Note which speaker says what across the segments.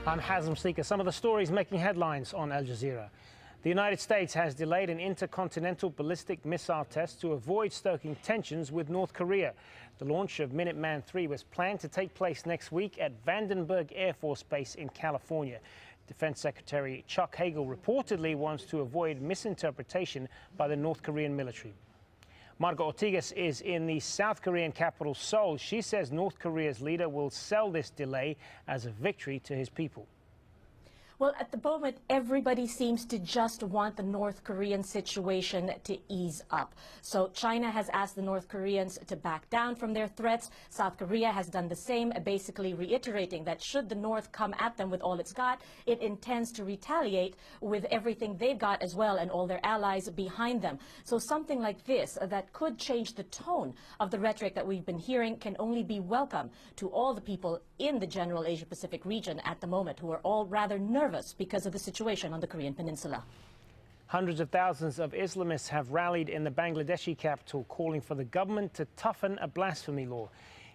Speaker 1: I'm Hazem Seeker. Some of the stories making headlines on Al Jazeera. The United States has delayed an intercontinental ballistic missile test to avoid stoking tensions with North Korea. The launch of Minuteman III was planned to take place next week at Vandenberg Air Force Base in California. Defense Secretary Chuck Hagel reportedly wants to avoid misinterpretation by the North Korean military. Margot Ortigas is in the South Korean capital, Seoul. She says North Korea's leader will sell this delay as a victory to his people.
Speaker 2: Well, at the moment, everybody seems to just want the North Korean situation to ease up. So China has asked the North Koreans to back down from their threats. South Korea has done the same, basically reiterating that should the North come at them with all it's got, it intends to retaliate with everything they've got as well and all their allies behind them. So something like this that could change the tone of the rhetoric that we've been hearing can only be welcome to all the people in the general Asia-Pacific region at the moment who are all rather nervous because of the situation on the Korean Peninsula.
Speaker 1: Hundreds of thousands of Islamists have rallied in the Bangladeshi capital, calling for the government to toughen a blasphemy law.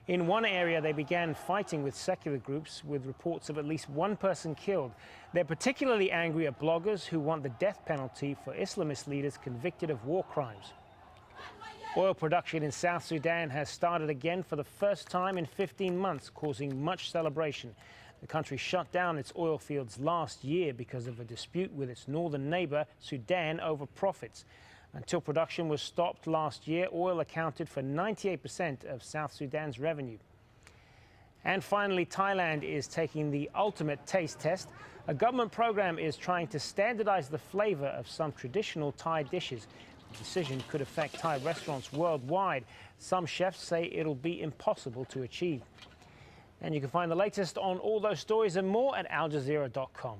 Speaker 1: In one area, they began fighting with secular groups, with reports of at least one person killed. They're particularly angry at bloggers who want the death penalty for Islamist leaders convicted of war crimes. Oil production in South Sudan has started again for the first time in 15 months, causing much celebration. The country shut down its oil fields last year because of a dispute with its northern neighbor, Sudan, over profits. Until production was stopped last year, oil accounted for 98% of South Sudan's revenue. And finally, Thailand is taking the ultimate taste test. A government program is trying to standardize the flavor of some traditional Thai dishes. The decision could affect Thai restaurants worldwide. Some chefs say it'll be impossible to achieve. And you can find the latest on all those stories and more at aljazeera.com.